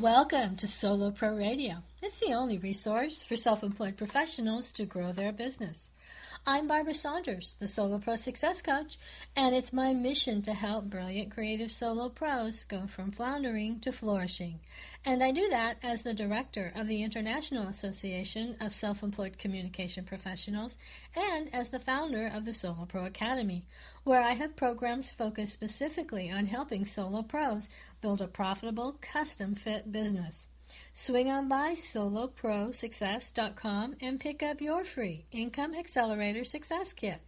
Welcome to Solo Pro Radio. It's the only resource for self-employed professionals to grow their business. I'm Barbara Saunders, the Solo Pro Success Coach, and it's my mission to help brilliant creative solo pros go from floundering to flourishing. And I do that as the director of the International Association of Self-Employed Communication Professionals and as the founder of the Solo Pro Academy, where I have programs focused specifically on helping solo pros build a profitable, custom-fit business. Swing on by soloprosuccess.com and pick up your free Income Accelerator Success Kit.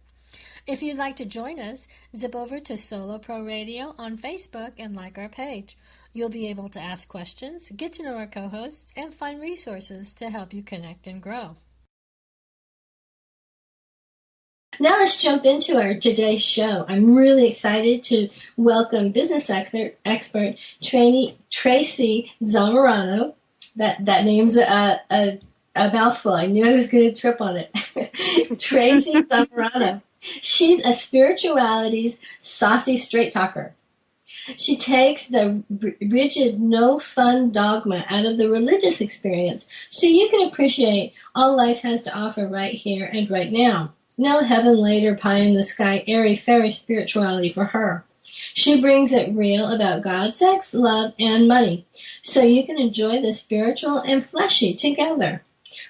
If you'd like to join us, zip over to Solo Pro Radio on Facebook and like our page. You'll be able to ask questions, get to know our co-hosts, and find resources to help you connect and grow. Now let's jump into our today's show. I'm really excited to welcome business expert Treysii Zamorano. That name's a mouthful. I knew I was going to trip on it. Treysii Zamorano. She's a spirituality's saucy straight talker. She takes the rigid, no-fun dogma out of the religious experience so you can appreciate all life has to offer right here and right now. No heaven later, pie in the sky, airy-fairy spirituality for her. She brings it real about God, sex, love, and money, so you can enjoy the spiritual and fleshy together.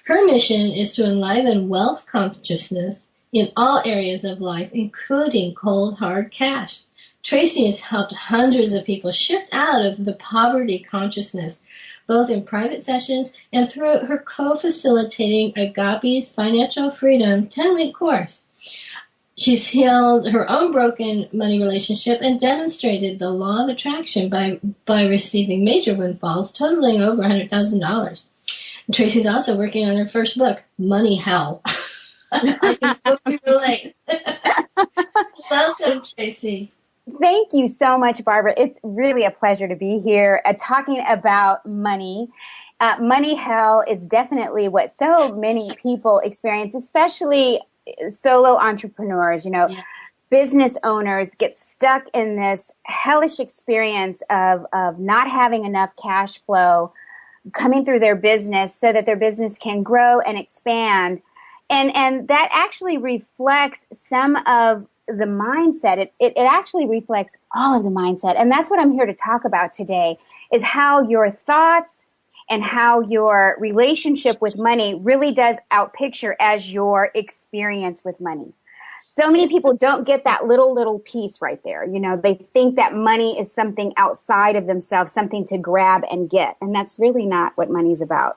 Her mission is to enliven wealth consciousness in all areas of life, including cold, hard cash. Treysii has helped hundreds of people shift out of the poverty consciousness, both in private sessions and through her co-facilitating Agape's Financial Freedom 10-week course. She's healed her own broken money relationship and demonstrated the law of attraction by receiving major windfalls totaling over $100,000. Treysii's also working on her first book, Money Hell. I can totally relate. Welcome, Treysii. Thank you so much, Barbara. It's really a pleasure to be here talking about money. Money hell is definitely what so many people experience, especially solo entrepreneurs, Yes. Business owners get stuck in this hellish experience of not having enough cash flow coming through their business so that their business can grow and expand. And that actually reflects some of the mindset. It actually reflects all of the mindset. And that's what I'm here to talk about today, is how your thoughts and how your relationship with money really does outpicture as your experience with money. So many people don't get that little piece right there. They think that money is something outside of themselves, something to grab and get. And that's really not what money's about.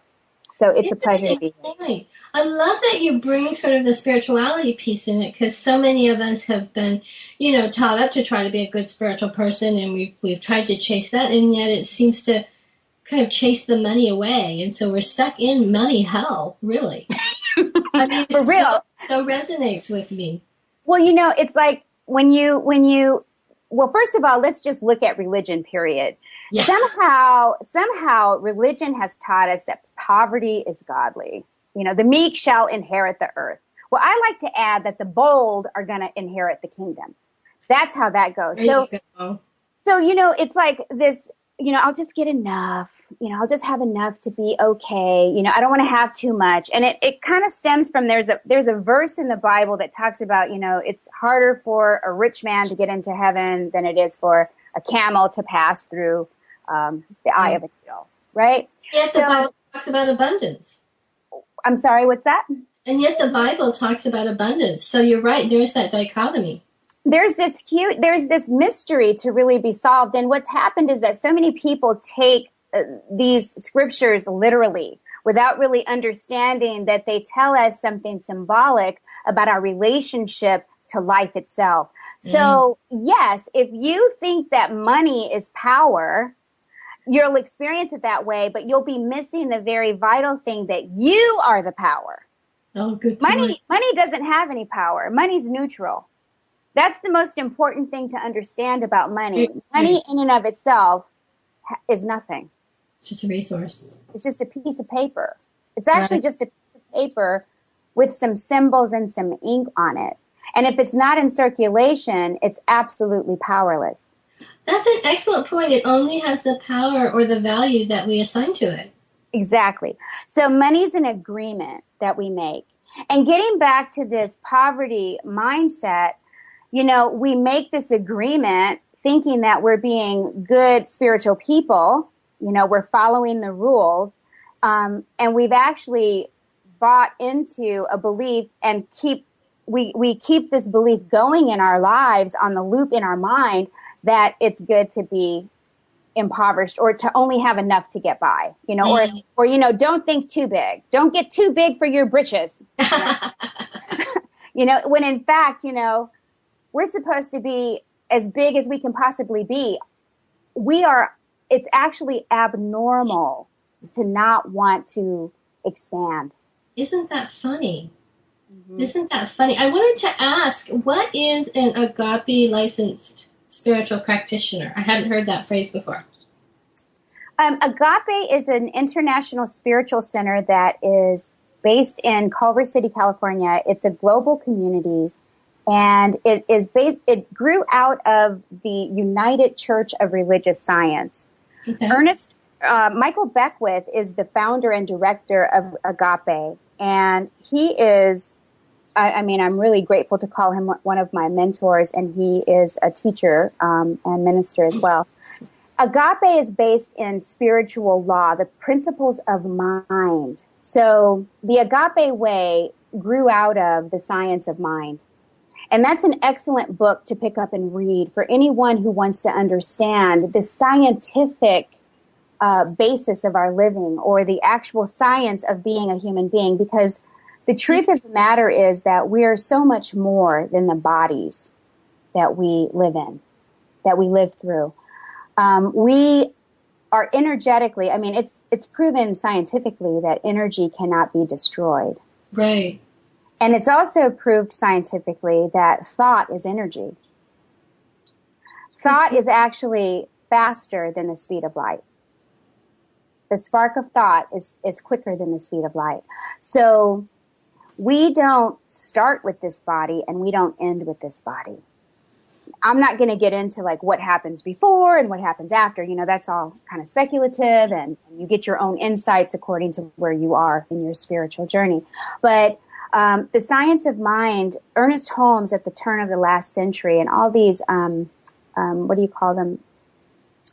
So it's a pleasure to be here. I love that you bring sort of the spirituality piece in it, because so many of us have been, taught up to try to be a good spiritual person, and we've tried to chase that, and yet it seems to kind of chase the money away, and so we're stuck in money hell, really. I mean, for real, so resonates with me. Well, it's like when you well, first of all, let's just look at religion, period. Yeah. Somehow religion has taught us that poverty is godly. The meek shall inherit the earth. Well, I like to add that the bold are going to inherit the kingdom. That's how that goes. So it's like this, I'll just get enough. I'll just have enough to be okay. I don't want to have too much. And it kind of stems from, there's a verse in the Bible that talks about, it's harder for a rich man to get into heaven than it is for a camel to pass through the eye of a needle, right? Yes, the Bible talks about abundance. I'm sorry, what's that? And yet the Bible talks about abundance. So you're right, there's that dichotomy. There's this mystery to really be solved. And what's happened is that so many people take these scriptures literally without really understanding that they tell us something symbolic about our relationship to life itself. So yes, if you think that money is power, you'll experience it that way, but you'll be missing the very vital thing that you are the power. Oh, good point. Money doesn't have any power. Money's neutral. That's the most important thing to understand about money. Money in and of itself is nothing. It's just a resource. It's just a piece of paper. It's actually just a piece of paper with some symbols and some ink on it. And if it's not in circulation, it's absolutely powerless. That's an excellent point. It only has the power or the value that we assign to it. Exactly. So money's an agreement that we make. And getting back to this poverty mindset, we make this agreement thinking that we're being good spiritual people, we're following the rules, and we've actually bought into a belief and we keep this belief going in our lives on the loop in our mind that it's good to be impoverished or to only have enough to get by, or don't think too big. Don't get too big for your britches. When in fact, we're supposed to be as big as we can possibly be. It's actually abnormal to not want to expand. Isn't that funny? Mm-hmm. Isn't that funny? I wanted to ask, what is an Agape licensed spiritual practitioner? I hadn't heard that phrase before. Agape is an international spiritual center that is based in Culver City, California. It's a global community, and it grew out of the United Church of Religious Science. Okay. Michael Beckwith is the founder and director of Agape, and he is, I'm really grateful to call him one of my mentors, and he is a teacher and minister as well. Agape is based in spiritual law, the principles of mind. So the Agape way grew out of the science of mind. And that's an excellent book to pick up and read for anyone who wants to understand the scientific basis of our living or the actual science of being a human being, because the truth of the matter is that we are so much more than the bodies that we live in, that we live through. We are energetically, it's proven scientifically that energy cannot be destroyed. Right. And it's also proved scientifically that thought is energy. Thought is actually faster than the speed of light. The spark of thought is quicker than the speed of light. So we don't start with this body and we don't end with this body. I'm not going to get into like what happens before and what happens after. That's all kind of speculative, and you get your own insights according to where you are in your spiritual journey. But the science of mind, Ernest Holmes at the turn of the last century, and all these, what do you call them?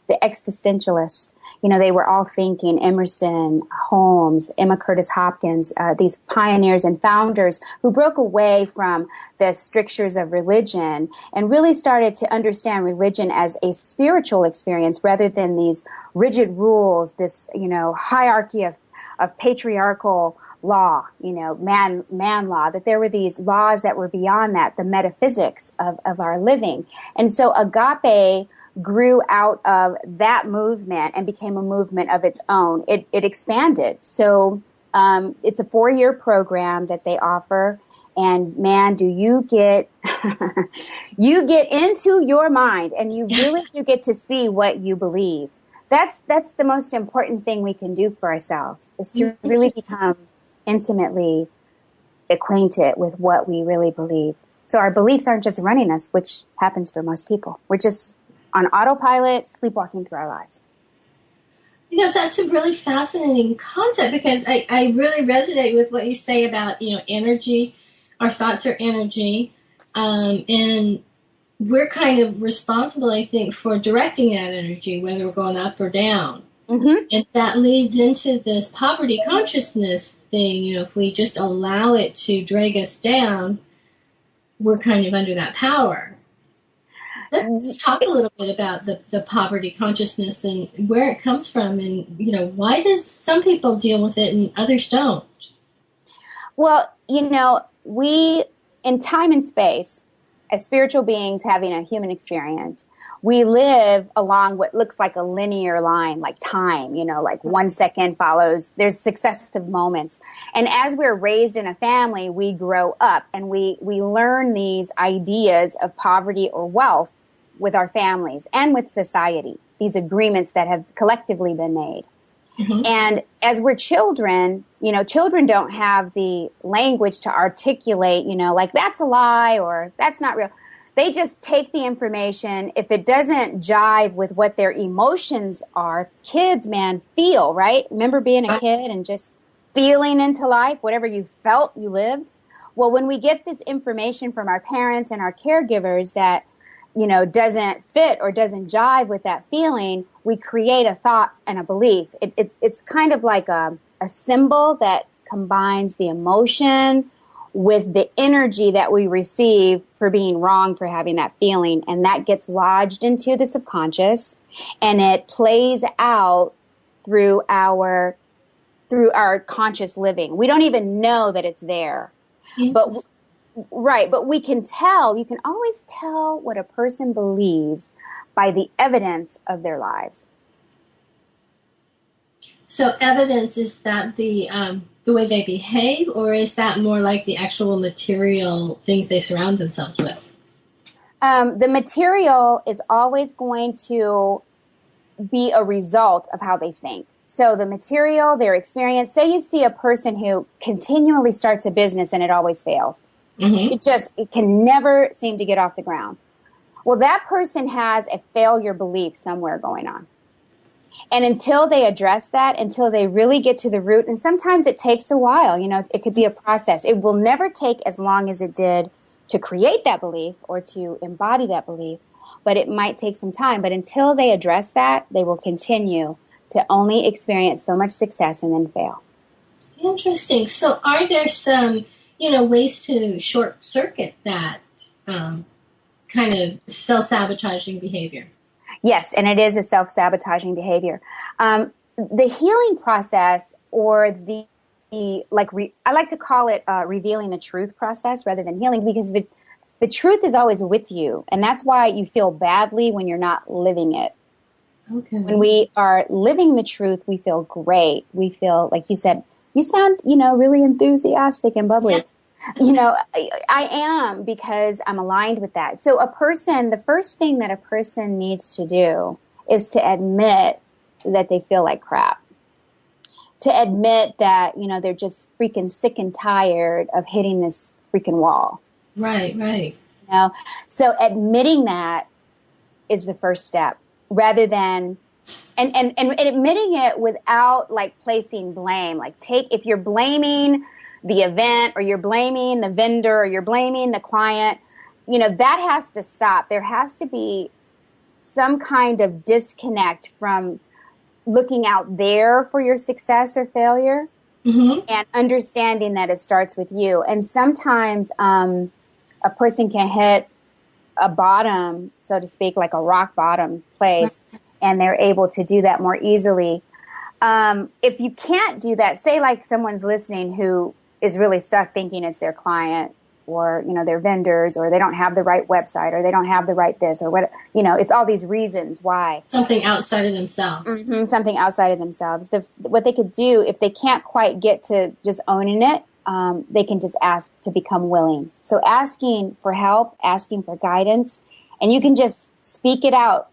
The existentialists, they were all thinking, Emerson, Holmes, Emma Curtis Hopkins, these pioneers and founders who broke away from the strictures of religion and really started to understand religion as a spiritual experience rather than these rigid rules, this, hierarchy of patriarchal law, man law, that there were these laws that were beyond that, the metaphysics of our living. And so Agape grew out of that movement and became a movement of its own. It expanded. So it's a 4-year program that they offer. And man, do you get you get into your mind, and you really do get to see what you believe. That's the most important thing we can do for ourselves, is to really become intimately acquainted with what we really believe. So our beliefs aren't just running us, which happens for most people. We're just on autopilot, sleepwalking through our lives. That's a really fascinating concept, because I really resonate with what you say about, energy. Our thoughts are energy. And we're kind of responsible, I think, for directing that energy, whether we're going up or down. Mm-hmm. And that leads into this poverty consciousness thing. If we just allow it to drag us down, we're kind of under that power. Let's talk a little bit about the poverty consciousness and where it comes from, and, why does some people deal with it and others don't? Well, we, in time and space, as spiritual beings having a human experience, we live along what looks like a linear line, like time, like 1 second follows, there's successive moments. And as we're raised in a family, we grow up and we learn these ideas of poverty or wealth with our families and with society, these agreements that have collectively been made. Mm-hmm. And as we're children, children don't have the language to articulate, like that's a lie or that's not real. they just take the information. If it doesn't jive with what their emotions are, kids, man, feel, right? Remember being a kid and just feeling into life, whatever you felt, you lived. Well, when we get this information from our parents and our caregivers that, doesn't fit or doesn't jive with that feeling, we create a thought and a belief. It's kind of like a symbol that combines the emotion with the energy that we receive for being wrong, for having that feeling. And that gets lodged into the subconscious, and it plays out through our conscious living. We don't even know that it's there. But we can tell, you can always tell what a person believes by the evidence of their lives. So evidence, is that the way they behave, or is that more like the actual material things they surround themselves with? The material is always going to be a result of how they think. So the material, their experience, say you see a person who continually starts a business and it always fails. Mm-hmm. It can never seem to get off the ground. Well, that person has a failure belief somewhere going on. And until they address that, until they really get to the root, and sometimes it takes a while, it could be a process. It will never take as long as it did to create that belief or to embody that belief, but it might take some time. But until they address that, they will continue to only experience so much success and then fail. Interesting. So are there some, ways to short circuit that kind of self-sabotaging behavior? Yes, and it is a self-sabotaging behavior. The healing process, or I like to call it revealing the truth process rather than healing, because the truth is always with you, and that's why you feel badly when you're not living it. Okay. When we are living the truth, we feel great. We feel, like you said, you sound, really enthusiastic and bubbly. Yeah. I am, because I'm aligned with that. So the first thing that a person needs to do is to admit that they feel like crap. To admit that, they're just freaking sick and tired of hitting this freaking wall. Right. So admitting that is the first step, rather than, and admitting it without like placing blame. Like if you're blaming the event, or you're blaming the vendor, or you're blaming the client, that has to stop. There has to be some kind of disconnect from looking out there for your success or failure, mm-hmm. and understanding that it starts with you. And sometimes a person can hit a bottom, so to speak, like a rock bottom place, and they're able to do that more easily. If you can't do that, say like someone's listening who is really stuck thinking it's their client, or, their vendors, or they don't have the right website, or they don't have the right this, or what, it's all these reasons why. Something outside of themselves. Mm-hmm, something outside of themselves. What they could do, if they can't quite get to just owning it, they can just ask to become willing. So asking for help, asking for guidance, and you can just speak it out.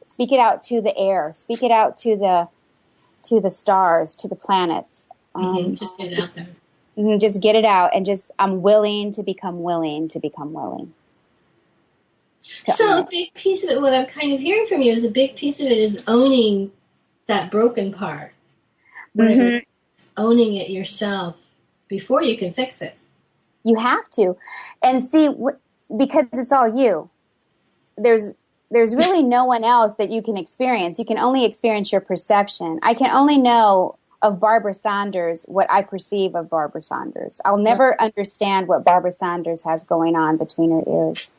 Speak it out to the air. Speak it out to the stars, to the planets. Just get it out there. Just get it out, and I'm willing to become willing to become willing. So a big piece of it, what I'm kind of hearing from you, is a big piece of it is owning that broken part. Mm-hmm. Owning it yourself before you can fix it. You have to. And see, because it's all you. There's really no one else that you can experience. You can only experience your perception. I can only know of Barbara Sanders what I perceive of Barbara Sanders. I'll never understand what Barbara Sanders has going on between her ears.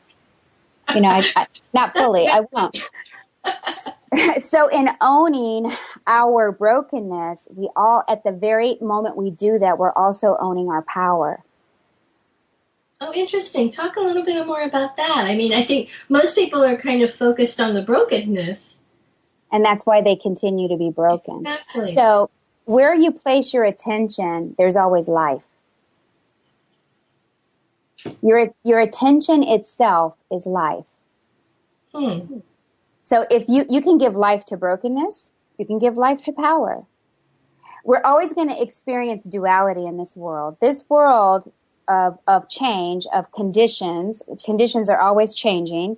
I not fully. I won't. So in owning our brokenness, we all, at the very moment we do that, we're also owning our power. Oh, interesting. Talk a little bit more about that. I mean, I think most people are kind of focused on the brokenness. And that's why they continue to be broken. Exactly. So where you place your attention, there's always life. Your attention itself is life. So if you can give life to brokenness, you can give life to power. We're always going to experience duality in this world. This world of change, of conditions. Conditions are always changing.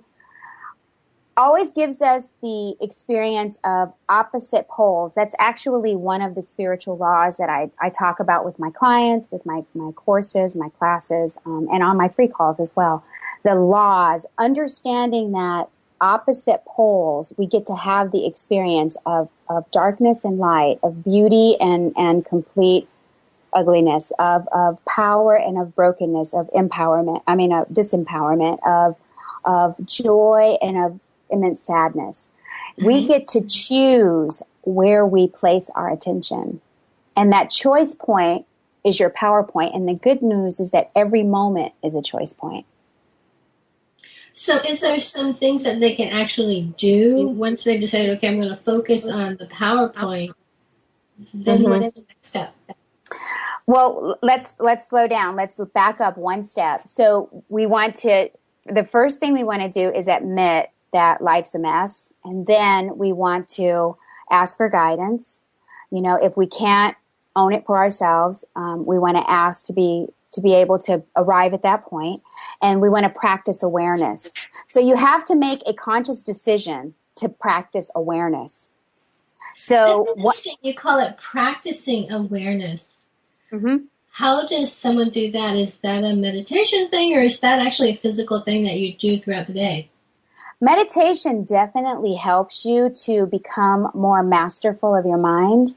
Always gives us the experience of opposite poles. That's actually one of the spiritual laws that I talk about with my clients, with my courses, my classes, and on my free calls as well. The laws, understanding that opposite poles, we get to have the experience of darkness and light, of beauty and complete ugliness, of power and of brokenness, of empowerment, of disempowerment, of joy and of immense sadness. Mm-hmm. We get to choose where we place our attention. And that choice point is your power point. And the good news is that every moment is a choice point. So is there some things that they can actually do once they've decided, okay, I'm going to focus on the PowerPoint? Then mm-hmm. What's the next step? Well, let's slow down. Let's back up one step. So the first thing we want to do is admit that life's a mess. And then we want to ask for guidance. If we can't own it for ourselves, we want to ask to be able to arrive at that point. And we want to practice awareness. So you have to make a conscious decision to practice awareness. So that's interesting. You call it practicing awareness. Mm-hmm. How does someone do that? Is that a meditation thing, or is that actually a physical thing that you do throughout the day? Meditation definitely helps you to become more masterful of your mind.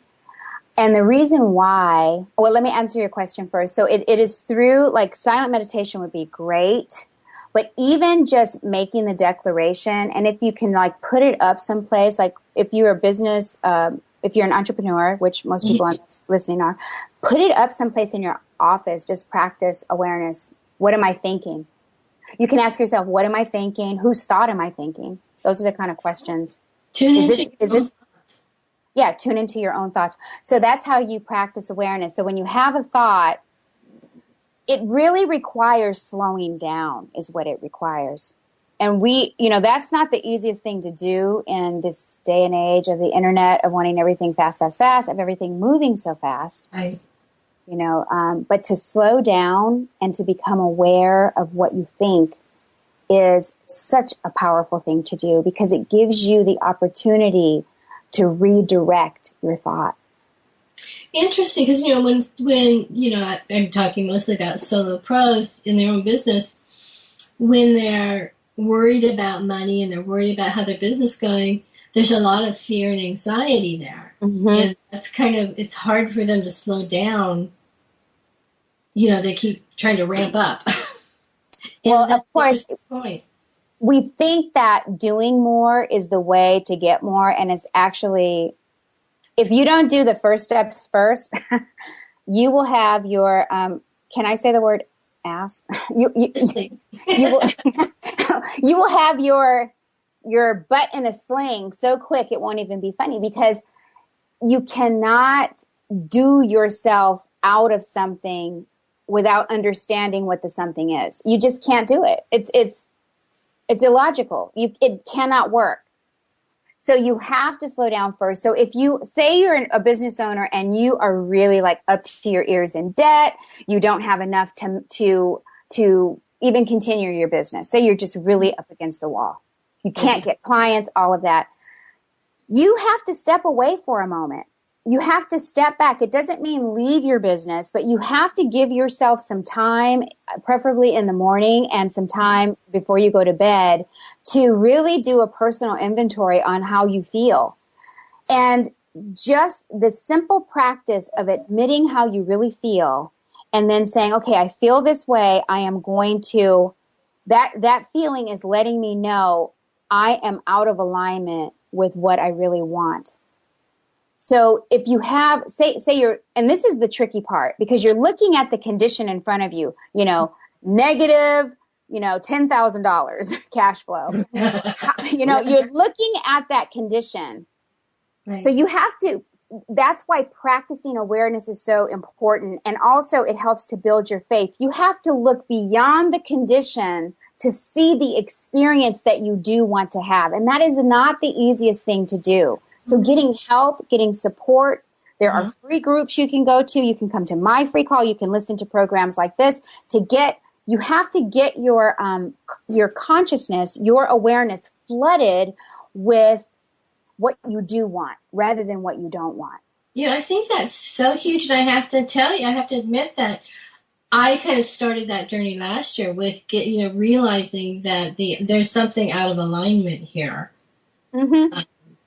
And the reason why, well, let me answer your question first. So it is through, silent meditation would be great, but even just making the declaration, and if you can, put it up someplace, if you're a business, if you're an entrepreneur, which most people on this listening are, put it up someplace in your office. Just practice awareness. What am I thinking? You can ask yourself, what am I thinking? Whose thought am I thinking? Those are the kind of questions. Tune into your own thoughts. So that's how you practice awareness. So when you have a thought, it really requires slowing down is what it requires. And that's not the easiest thing to do in this day and age of the internet, of wanting everything fast, fast, fast, of everything moving so fast. Right. But to slow down and to become aware of what you think is such a powerful thing to do, because it gives you the opportunity to redirect your thought. Interesting, because when I'm talking mostly about solo pros in their own business, when they're worried about money and they're worried about how their business is going, there's a lot of fear and anxiety there. Mm-hmm. And that's it's hard for them to slow down. They keep trying to ramp up. Well, of course, we think that doing more is the way to get more. And it's actually, if you don't do the first steps first, you will have your, can I say the word ass? You will have your butt in a sling so quick it won't even be funny, because you cannot do yourself out of something without understanding what the something is. You just can't do it. It's illogical. It cannot work. So you have to slow down first. So if you say you're a business owner and you are really up to your ears in debt, you don't have enough to even continue your business. Say you're just really up against the wall. You can't get clients, all of that. You have to step away for a moment. You have to step back. It doesn't mean leave your business, but you have to give yourself some time, preferably in the morning and some time before you go to bed, to really do a personal inventory on how you feel. And just the simple practice of admitting how you really feel and then saying, okay, I feel this way. I am going to, that feeling is letting me know I am out of alignment with what I really want. So if you have, say you're, and this is the tricky part, because you're looking at the condition in front of you, negative, $10,000 cash flow. You're looking at that condition. Right. So you have to, that's why practicing awareness is so important. And also it helps to build your faith. You have to look beyond the condition to see the experience that you do want to have. And that is not the easiest thing to do. So getting help, getting support, There are free groups you can go to. You can come to my free call. You can listen to programs like this you have to get your consciousness, your awareness flooded with what you do want rather than what you don't want. Yeah, I think that's so huge. And I have to tell you, I have to admit that I kind of started that journey last year with realizing that there's something out of alignment here. Mm-hmm.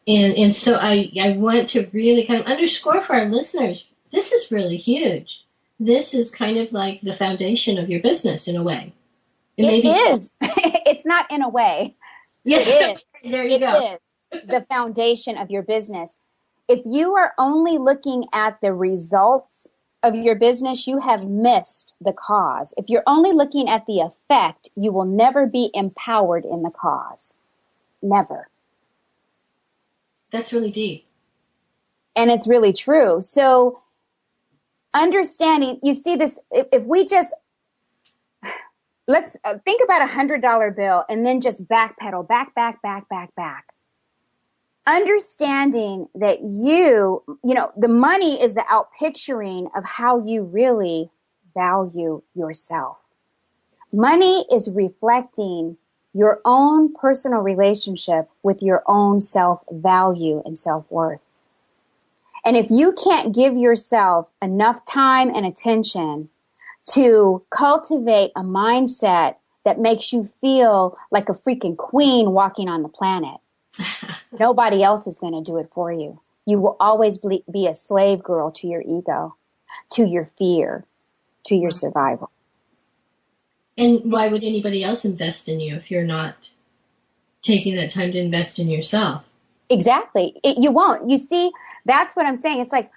And so I want to really kind of underscore for our listeners, this is really huge. This is kind of like the foundation of your business in a way. It is. It's not in a way. Yes, it is. There you go. It is the foundation of your business. If you are only looking at the results of your business, you have missed the cause. If you're only looking at the effect, you will never be empowered in the cause. Never. That's really deep. And it's really true. So understanding, you see this, if we just, let's think about $100 bill and then just backpedal, back. Understanding that the money is the outpicturing of how you really value yourself. Money is reflecting your own personal relationship with your own self-value and self-worth. And if you can't give yourself enough time and attention to cultivate a mindset that makes you feel like a freaking queen walking on the planet, nobody else is going to do it for you. You will always be a slave girl to your ego, to your fear, to your survival. And why would anybody else invest in you if you're not taking that time to invest in yourself? Exactly. You won't. You see, that's what I'm saying. It's like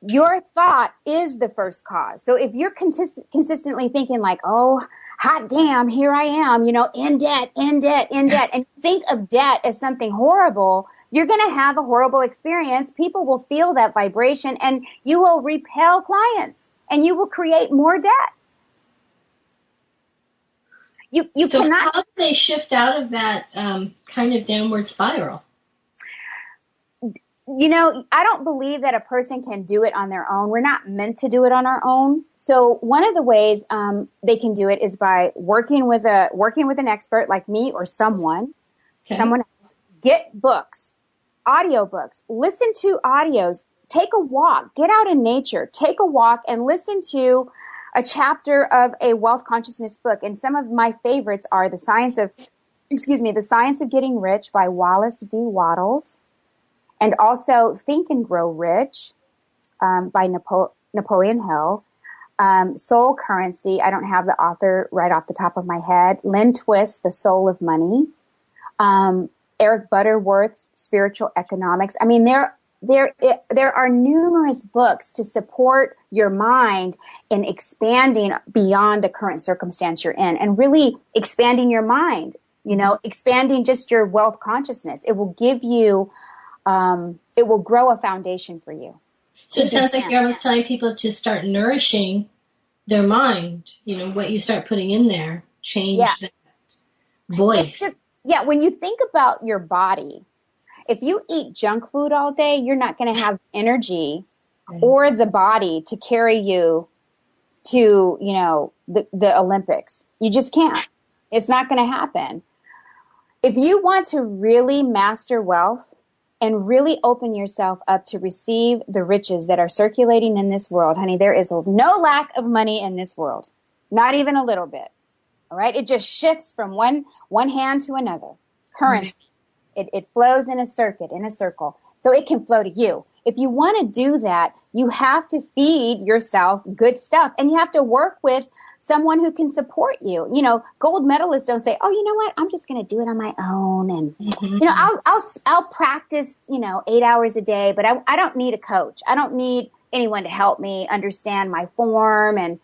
your thought is the first cause. So if you're consistently thinking like, oh, hot damn, here I am, in debt, and think of debt as something horrible, you're going to have a horrible experience. People will feel that vibration and you will repel clients and you will create more debt. You so cannot. How do they shift out of that kind of downward spiral? I don't believe that a person can do it on their own. We're not meant to do it on our own. So one of the ways they can do it is by working with an expert like me or someone else. Get books, audiobooks, listen to audios, take a walk, get out in nature, take a walk and listen to a chapter of a wealth consciousness book. And some of my favorites are The Science of Getting Rich by Wallace D. Wattles, and also Think and Grow Rich by Napoleon Hill, Soul Currency. I don't have the author right off the top of my head. Lynn Twist, The Soul of Money, Eric Butterworth's Spiritual Economics. I mean, there are numerous books to support your mind in expanding beyond the current circumstance you're in and really expanding your mind, expanding just your wealth consciousness. It will give you, it will grow a foundation for you. So it sounds like you're almost telling people to start nourishing their mind. What you start putting in there, change that voice. When you think about your body, if you eat junk food all day, you're not going to have energy or the body to carry you to, the Olympics. You just can't. It's not going to happen. If you want to really master wealth and really open yourself up to receive the riches that are circulating in this world, honey, there is no lack of money in this world. Not even a little bit. All right? It just shifts from one hand to another. Currency. It flows in a circle. So it can flow to you. If you want to do that, you have to feed yourself good stuff. And you have to work with someone who can support you. Gold medalists don't say, oh, you know what? I'm just going to do it on my own. And, I'll practice, 8 hours a day, but I don't need a coach. I don't need anyone to help me understand my form and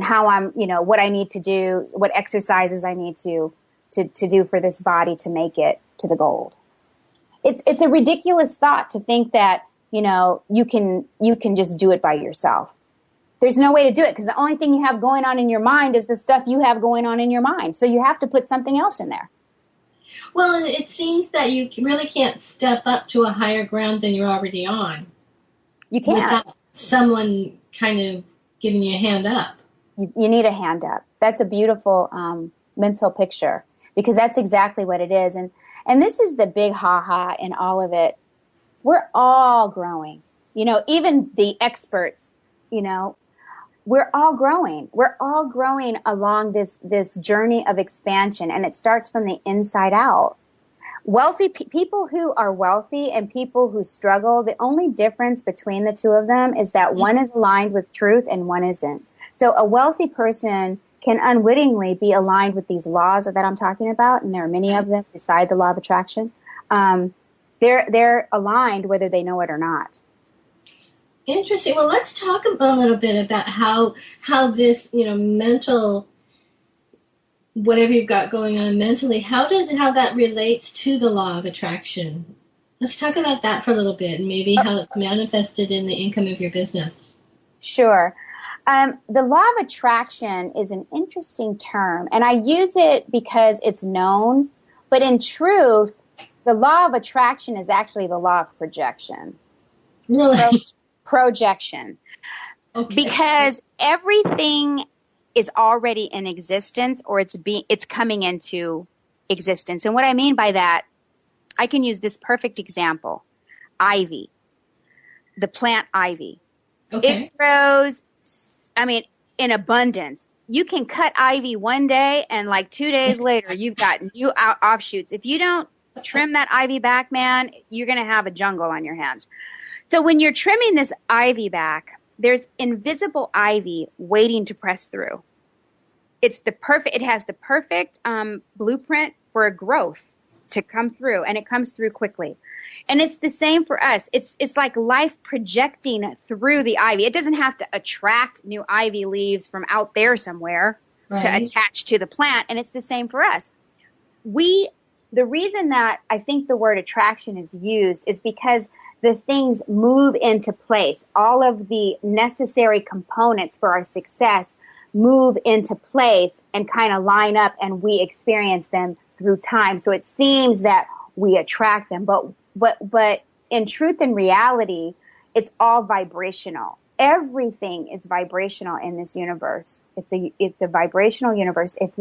how I'm, what I need to do, what exercises I need to do for this body to make it to the gold. It's a ridiculous thought to think that, you can just do it by yourself. There's no way to do it because the only thing you have going on in your mind is the stuff you have going on in your mind. So you have to put something else in there. Well, and it seems that you really can't step up to a higher ground than you're already on. You can't. Without someone kind of giving you a hand up. You need a hand up. That's a beautiful mental picture, because that's exactly what it is. And this is the big ha-ha in all of it. We're all growing. Even the experts, we're all growing. We're all growing along this journey of expansion, and it starts from the inside out. Wealthy people who are wealthy and people who struggle, the only difference between the two of them is that one is aligned with truth and one isn't. So a wealthy person can unwittingly be aligned with these laws that I'm talking about, and there are many of them beside the law of attraction. They're aligned whether they know it or not. Interesting. Well, let's talk a little bit about how this, mental, whatever you've got going on mentally, how that relates to the law of attraction. Let's talk about that for a little bit, and maybe how it's manifested in the income of your business. Sure. The law of attraction is an interesting term, and I use it because it's known, but in truth, the law of attraction is actually the law of projection. Really? Projection. Okay. Because everything is already in existence, or it's coming into existence. And what I mean by that, I can use this perfect example. Ivy. The plant ivy. Okay. It grows, in abundance. You can cut ivy one day, and like 2 days later, you've got new offshoots. If you don't trim that ivy back, man, you're going to have a jungle on your hands. So when you're trimming this ivy back, there's invisible ivy waiting to press through. It has the perfect blueprint for a growth to come through, and it comes through quickly. And it's the same for us. It's like life projecting through the ivy. It doesn't have to attract new ivy leaves from out there somewhere to attach to the plant, and it's the same for us. The reason that I think the word attraction is used is because the things move into place. All of the necessary components for our success move into place and kind of line up, and we experience them through time. So it seems that we attract them, but in truth and reality, it's all vibrational. Everything is vibrational in this universe. It's a vibrational universe. If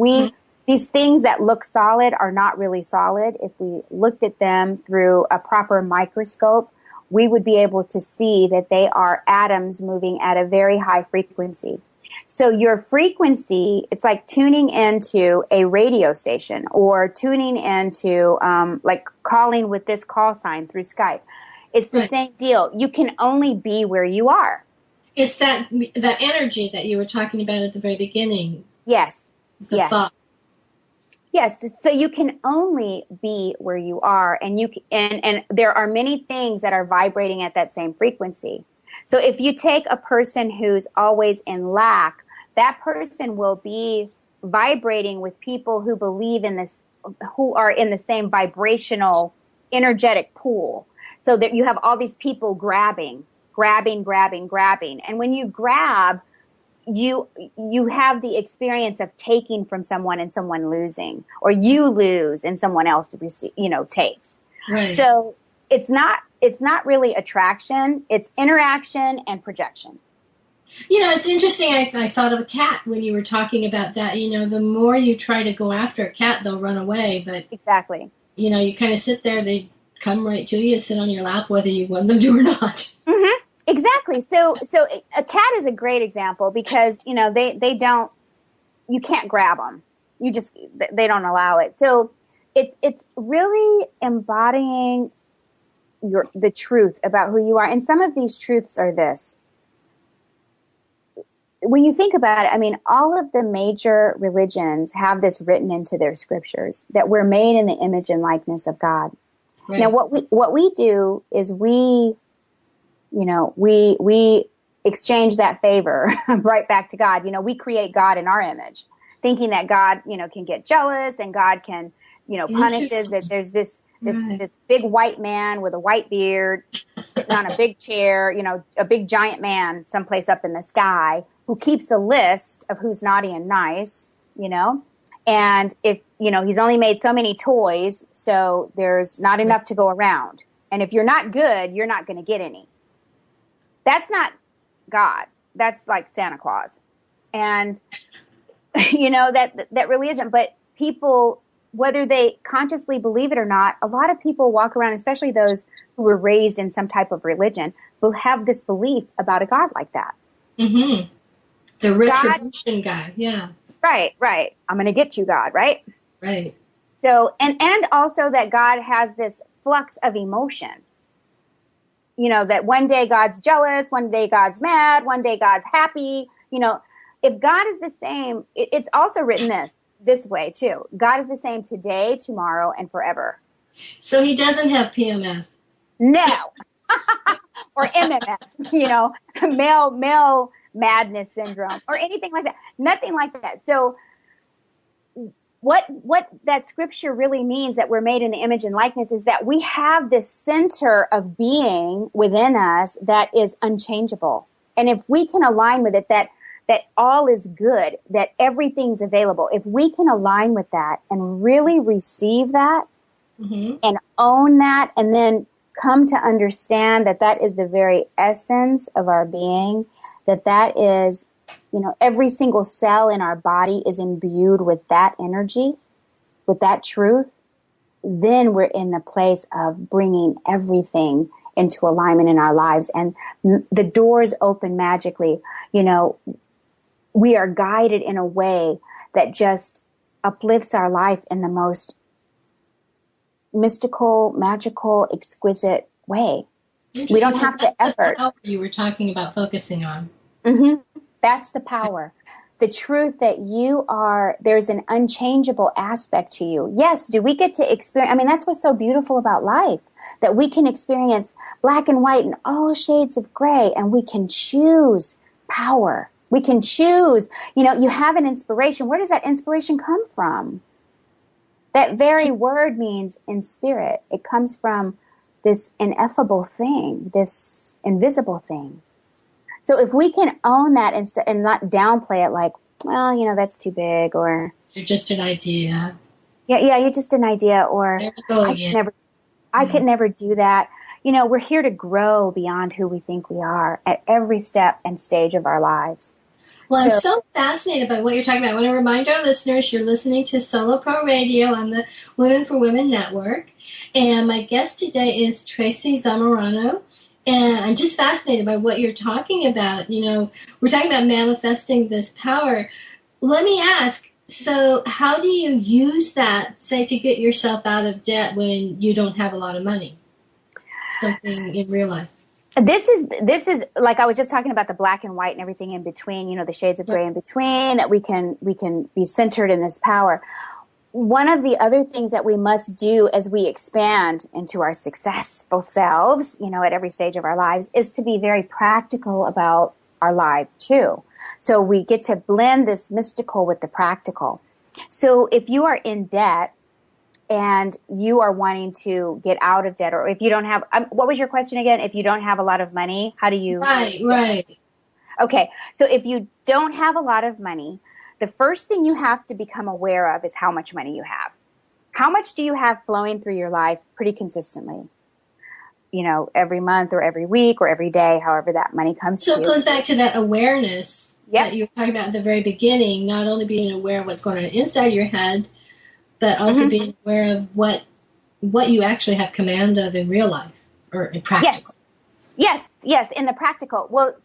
these things that look solid are not really solid, if we looked at them through a proper microscope, we would be able to see that they are atoms moving at a very high frequency. So your frequency, it's like tuning into a radio station, or tuning into like calling with this call sign through Skype. It's the same deal. You can only be where you are. It's that energy that you were talking about at the very beginning. Yes. The thought. Yes, so you can only be where you are, and there are many things that are vibrating at that same frequency. So if you take a person who's always in lack, that person will be vibrating with people who believe in this, who are in the same vibrational, energetic pool. So that you have all these people grabbing. And when you grab, you have the experience of taking from someone and someone losing, or you lose and someone else takes. Right. So it's not really attraction, it's interaction and projection. It's interesting. I thought of a cat when you were talking about that. The more you try to go after a cat, they'll run away. But exactly. You kind of sit there, they come right to you, sit on your lap, whether you want them to or not. Mm-hmm. Exactly. So a cat is a great example because, they don't, you can't grab them. They don't allow it. So it's really embodying the truth about who you are. And some of these truths are this. When you think about it, all of the major religions have this written into their scriptures, that we're made in the image and likeness of God. Right. Now, what we do is we exchange that favor right back to God. We create God in our image, thinking that God, can get jealous and God can, punishes that there's this big white man with a white beard sitting on a big chair, a big giant man someplace up in the sky who keeps a list of who's naughty and nice, and if, he's only made so many toys, so there's not enough to go around. And if you're not good, you're not going to get any. That's not God. That's like Santa Claus. And, you know, that really isn't. But people, whether they consciously believe it or not, a lot of people walk around, especially those who were raised in some type of religion, will have this belief about a God like that. Mm-hmm. The retribution guy, yeah. Right. I'm going to get you, God, right? Right. So, and also that God has this flux of emotion. You know, that one day God's jealous, one day God's mad, one day God's happy. You know, if God is the same, it's also written this way too. God is the same today, tomorrow, and forever. So he doesn't have PMS. No. Or MMS, you know, male madness syndrome or anything like that. Nothing like that. So what that scripture really means, that we're made in the image and likeness, is that we have this center of being within us that is unchangeable. And if we can align with it, that all is good, that everything's available, if we can align with that and really receive that and own that, and then come to understand that is the very essence of our being, that is, you know, every single cell in our body is imbued with that energy, with that truth, then we're in the place of bringing everything into alignment in our lives. And the doors open magically. You know, we are guided in a way that just uplifts our life in the most mystical, magical, exquisite way. We don't have to effort. That's the power you were talking about focusing on. Mm-hmm. That's the power. The truth that you are, there's an unchangeable aspect to you. Yes, do we get to experience, I mean, that's what's so beautiful about life, that we can experience black and white and all shades of gray, and we can choose power. We can choose, you know, you have an inspiration. Where does that inspiration come from? That very word means in spirit. It comes from this ineffable thing, this invisible thing. So if we can own that and not downplay it like, well, you know, that's too big, or you're just an idea. Yeah, you're just an idea, or I could never do that. You know, we're here to grow beyond who we think we are at every step and stage of our lives. Well, I'm so fascinated by what you're talking about. I want to remind our listeners you're listening to Solo Pro Radio on the Women for Women Network. And my guest today is Treysii Zamorano. And I'm just fascinated by what you're talking about. You know, we're talking about manifesting this power. Let me ask, so how do you use that, say, to get yourself out of debt when you don't have a lot of money? Something in real life. This is like I was just talking about the black and white and everything in between, you know, the shades of gray in between, that we can be centered in this power. One of the other things that we must do as we expand into our successful selves, you know, at every stage of our lives, is to be very practical about our life too. So we get to blend this mystical with the practical. So if you are in debt and you are wanting to get out of debt, or if you don't have, what was your question again? If you don't have a lot of money, how do you? Right. Okay. So if you don't have a lot of money, the first thing you have to become aware of is how much money you have. How much do you have flowing through your life pretty consistently? You know, every month or every week or every day, however that money comes to you. So it goes back to that awareness that you were talking about at the very beginning, not only being aware of what's going on inside your head, but also being aware of what you actually have command of in real life or in practice. Yes, in the practical. Well,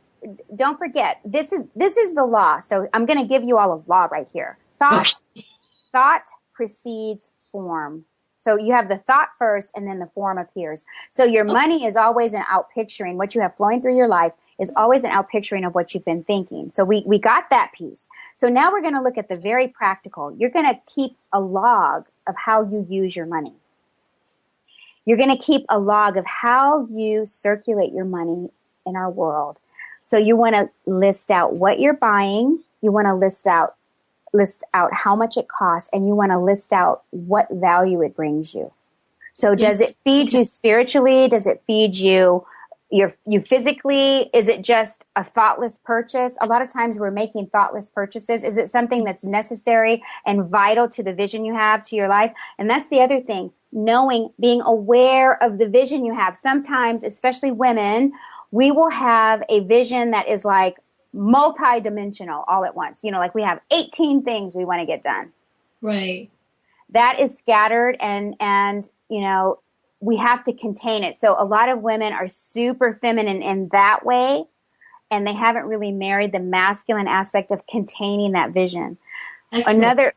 don't forget, this is the law. So I'm going to give you all a law right here. Thought precedes form. So you have the thought first, and then the form appears. So your money is always an outpicturing. What you have flowing through your life is always an outpicturing of what you've been thinking. So we got that piece. So now we're going to look at the very practical. You're going to keep a log of how you use your money. You're going to keep a log of how you circulate your money in our world. So you want to list out what you're buying. You want to list out how much it costs, and you want to list out what value it brings you. So does it feed you spiritually? Does it feed you physically? Is it just a thoughtless purchase? A lot of times we're making thoughtless purchases. Is it something that's necessary and vital to the vision you have to your life? And that's the other thing, being aware of the vision you have. Sometimes, especially women, we will have a vision that is like multi-dimensional all at once. Like we have 18 things we want to get done. Right. That is scattered and we have to contain it. So a lot of women are super feminine in that way, and they haven't really married the masculine aspect of containing that vision. Excellent.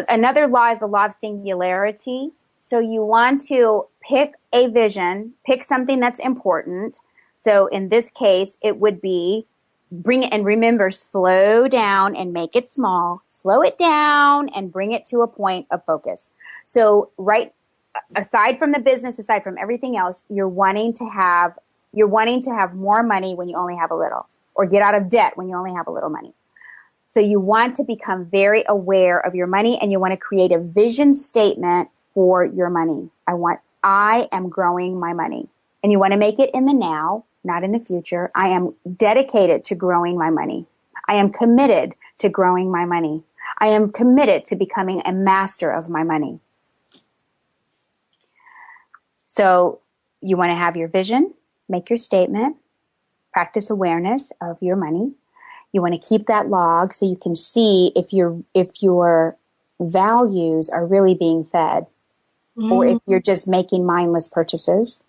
Another law is the law of singularity. So you want to pick a vision, pick something that's important. So in this case, it would be bring it, and remember, slow down and make it small. Slow it down and bring it to a point of focus. So aside from the business, aside from everything else, you're wanting to have more money when you only have a little, or get out of debt when you only have a little money. So you want to become very aware of your money, and you want to create a vision statement for your money. I am growing my money. And you want to make it in the now, not in the future. I am dedicated to growing my money. I am committed to growing my money. I am committed to becoming a master of my money. So you want to have your vision, make your statement, practice awareness of your money. You want to keep that log so you can see if your values are really being fed, or if you're just making mindless purchases.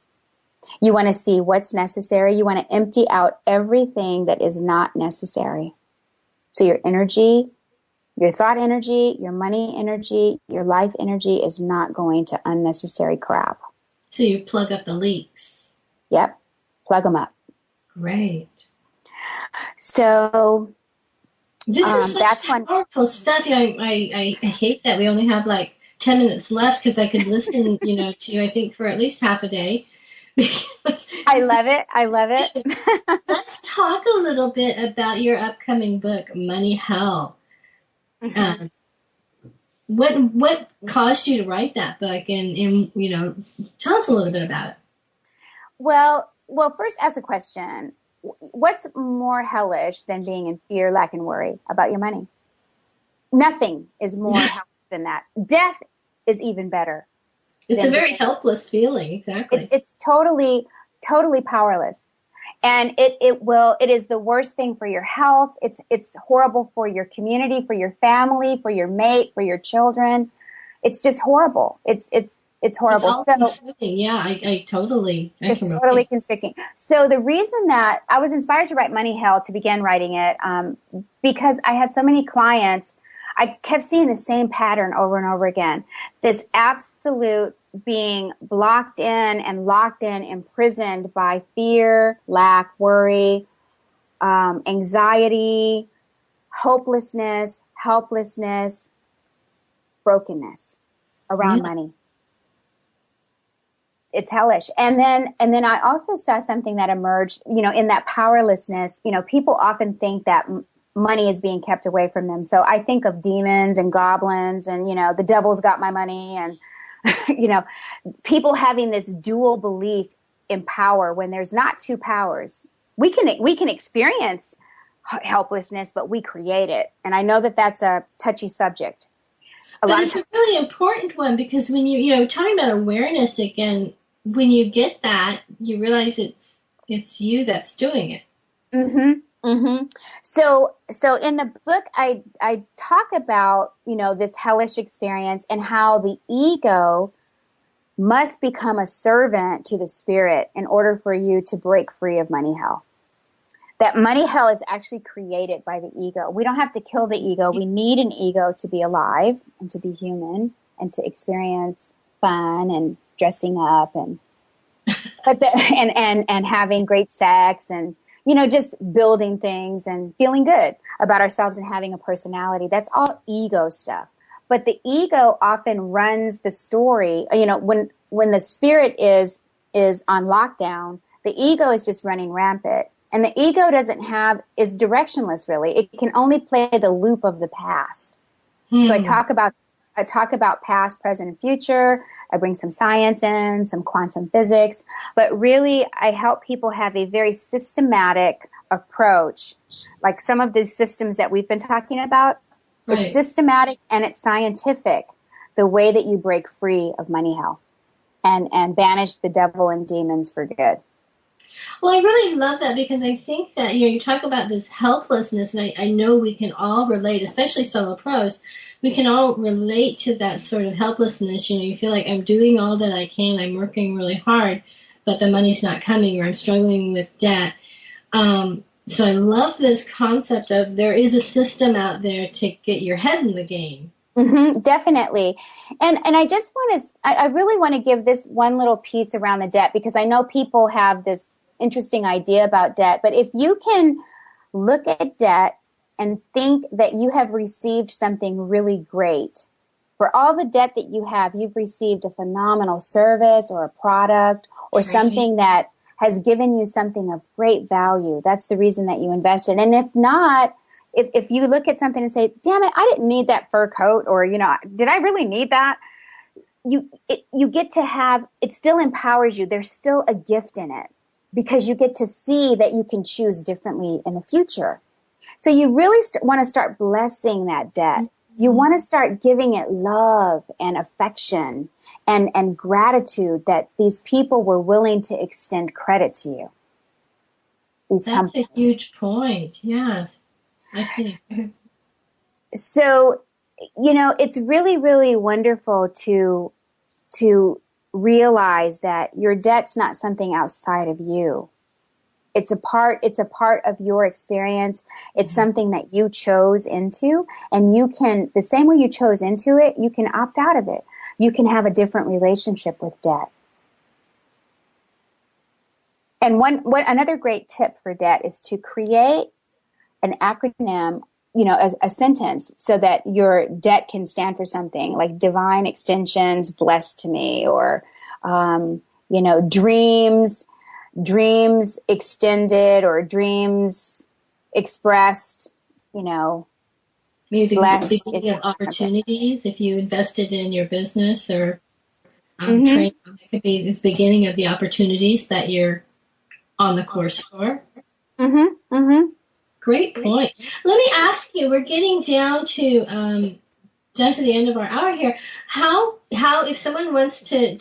You want to see what's necessary. You want to empty out everything that is not necessary. So your energy, your thought energy, your money energy, your life energy is not going to unnecessary crap. So you plug up the leaks. Yep. Plug them up. Great. So this is such powerful stuff. I hate that we only have like 10 minutes left, because I could listen, to you, I think, for at least half a day. I love it. Let's talk a little bit about your upcoming book, Money Hell. Mm-hmm. What caused you to write that book, and tell us a little bit about it. Well, first ask a question. What's more hellish than being in fear, lack, and worry about your money? Nothing is more hellish than that. Death is even better. It's a very helpless feeling, exactly. It's totally powerless. And it is the worst thing for your health. It's horrible for your community, for your family, for your mate, for your children. It's just horrible. It's horrible. It's totally constricting. So the reason that I was inspired to write Money Hell, to begin writing it, because I had so many clients, I kept seeing the same pattern over and over again. This absolute being blocked in and locked in, imprisoned by fear, lack, worry, anxiety, hopelessness, helplessness, brokenness around money. It's hellish. And then I also saw something that emerged, in that powerlessness. People often think that money is being kept away from them. So I think of demons and goblins and, the devil's got my money, and, people having this dual belief in power when there's not two powers. We can experience helplessness, but we create it. And I know that that's a touchy subject. But it's a really important one, because when talking about awareness again, when you get that, you realize it's you that's doing it. Mm-hmm. Mm-hmm. So in the book, I talk about, this hellish experience and how the ego must become a servant to the spirit in order for you to break free of money hell. That money hell is actually created by the ego. We don't have to kill the ego. We need an ego to be alive and to be human and to experience fun and dressing up and having great sex and, just building things and feeling good about ourselves and having a personality. That's all ego stuff. But the ego often runs the story. When the spirit is on lockdown, the ego is just running rampant. And the ego is directionless, really. It can only play the loop of the past. So I talk about past, present, and future. I bring some science in, some quantum physics. But really, I help people have a very systematic approach. Like some of the systems that we've been talking about, right. It's systematic and it's scientific, the way that you break free of money hell and banish the devil and demons for good. Well, I really love that because I think that, you talk about this helplessness, and I know we can all relate, especially solo pros. We can all relate to that sort of helplessness. You feel like I'm doing all that I can, I'm working really hard, but the money's not coming, or I'm struggling with debt. So I love this concept of there is a system out there to get your head in the game. Definitely. And I just want to, I really want to give this one little piece around the debt, because I know people have this interesting idea about debt, but if you can look at debt and think that you have received something really great, for all the debt that you have, you've received a phenomenal service or a product or something that has given you something of great value. That's the reason that you invested. And if not, if you look at something and say, damn it, I didn't need that fur coat, or, did I really need that? You get to have, it still empowers you. There's still a gift in it because you get to see that you can choose differently in the future. So you really want to start blessing that debt. You want to start giving it love and affection and gratitude that these people were willing to extend credit to you. That's companies. A huge point. Yes. I see. So, it's really, really wonderful to realize that your debt's not something outside of you. It's a part of your experience. It's something that you chose into, and you can, the same way you chose into it, you can opt out of it. You can have a different relationship with debt. And another great tip for debt is to create an acronym, a sentence, so that your debt can stand for something like divine extensions, blessed to me, or, dreams extended, or dreams expressed, maybe the beginning of opportunities. If you invested in your business or training, it could be the beginning of the opportunities that you're on the course for. Great point. Let me ask you, we're getting down to the end of our hour here. How if someone wants to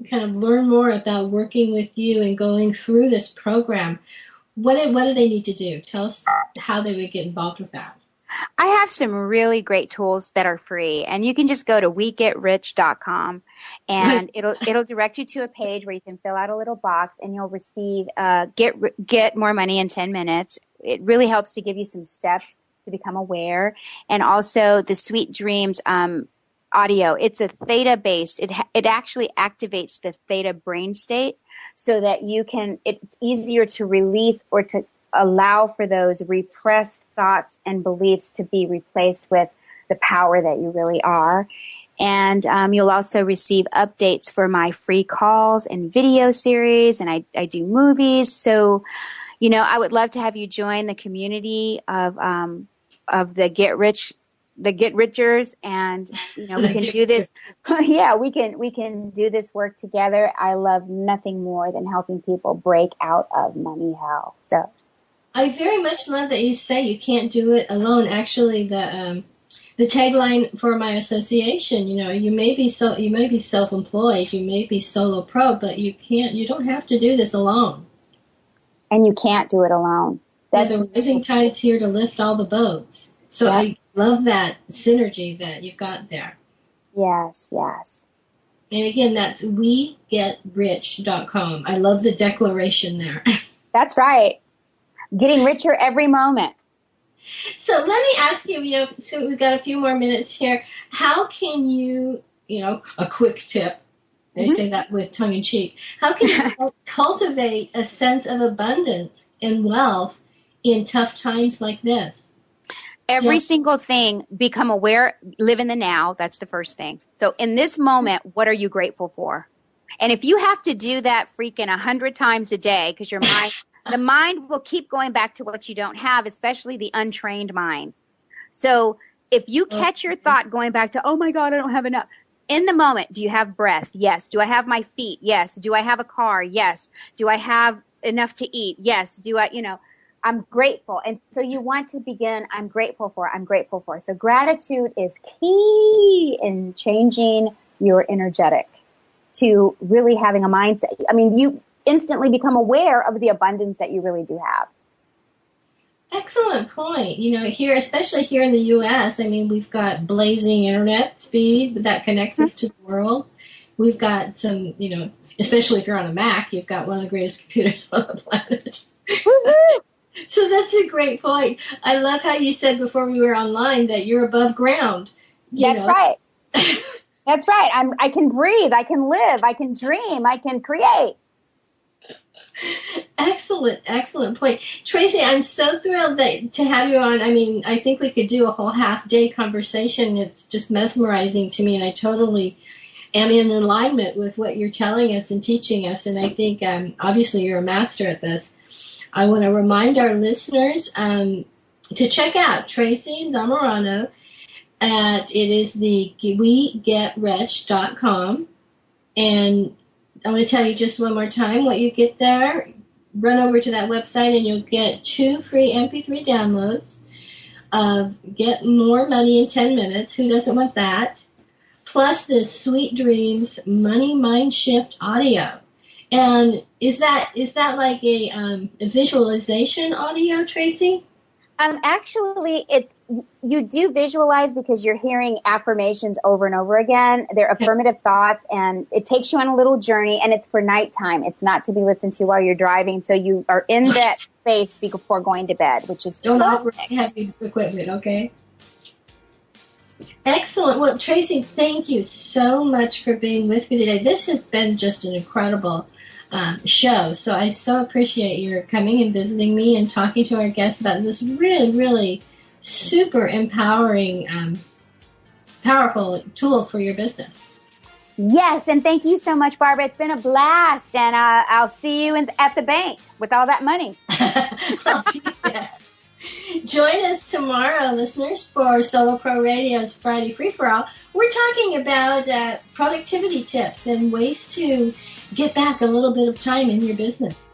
kind of learn more about working with you and going through this program, what do they need to do? Tell us how they would get involved with that. I have some really great tools that are free, and you can just go to wegetrich.com, and it'll direct you to a page where you can fill out a little box, and you'll receive get more money in 10 minutes. It really helps to give you some steps to become aware, and also the Sweet Dreams audio. It's a theta based. It actually activates the theta brain state so that it's easier to release or to allow for those repressed thoughts and beliefs to be replaced with the power that you really are. And you'll also receive updates for my free calls and video series, and I do movies. So, I would love to have you join the community of the Get Richers, and we can do this. Yeah, we can do this work together. I love nothing more than helping people break out of money hell. So I very much love that you say you can't do it alone. Actually, the tagline for my association, you may be self-employed, you may be solo pro, but you don't have to do this alone. And you can't do it alone. That's the rising tide's here to lift all the boats. So yeah. I love that synergy that you've got there. Yes. And again, that's wegetrich.com. I love the declaration there. That's right. Getting richer every moment. So let me ask you, so we've got a few more minutes here. How can you, a quick tip, I say that with tongue in cheek, how can you cultivate a sense of abundance and wealth in tough times like this? Every single thing, become aware, live in the now. That's the first thing. So in this moment, what are you grateful for? And if you have to do that freaking 100 times a day, because your mind, the mind will keep going back to what you don't have, especially the untrained mind. So if you catch your thought going back to, oh my God, I don't have enough. In the moment, do you have breath? Yes. Do I have my feet? Yes. Do I have a car? Yes. Do I have enough to eat? Yes. Do I, I'm grateful. And so you want to begin, I'm grateful for. So gratitude is key in changing your energetic to really having a mindset. I mean, instantly become aware of the abundance that you really do have. Excellent point. Here, especially here in the U.S., I mean, we've got blazing internet speed that connects us to the world. We've got some, especially if you're on a Mac, you've got one of the greatest computers on the planet. So that's a great point. I love how you said before we were online that you're above ground. That's right. That's right. I can breathe. I can live. I can dream. I can create. Excellent point. Treysii, I'm so thrilled to have you on. I mean, I think we could do a whole half-day conversation. It's just mesmerizing to me, and I totally am in alignment with what you're telling us and teaching us, and I think obviously you're a master at this. I want to remind our listeners to check out Treysii Zamorano it is the wegetrich.com, and I want to tell you just one more time what you get there. Run over to that website and you'll get 2 free MP3 downloads of Get More Money in 10 Minutes. Who doesn't want that? Plus this Sweet Dreams Money Mind Shift audio. And is that like a visualization audio, Treysii? Actually, you do visualize because you're hearing affirmations over and over again. They're affirmative thoughts, and it takes you on a little journey, and it's for nighttime. It's not to be listened to while you're driving, so you are in that space before going to bed, which is don't operate heavy equipment, okay? Excellent. Well, Treysii, thank you so much for being with me today. This has been just an incredible show. So I so appreciate your coming and visiting me and talking to our guests about this really, really super empowering, powerful tool for your business. Yes, and thank you so much, Barbara. It's been a blast, and I'll see you at the bank with all that money. Join us tomorrow, listeners, for Solo Pro Radio's Friday Free-For-All. We're talking about productivity tips and ways to get back a little bit of time in your business.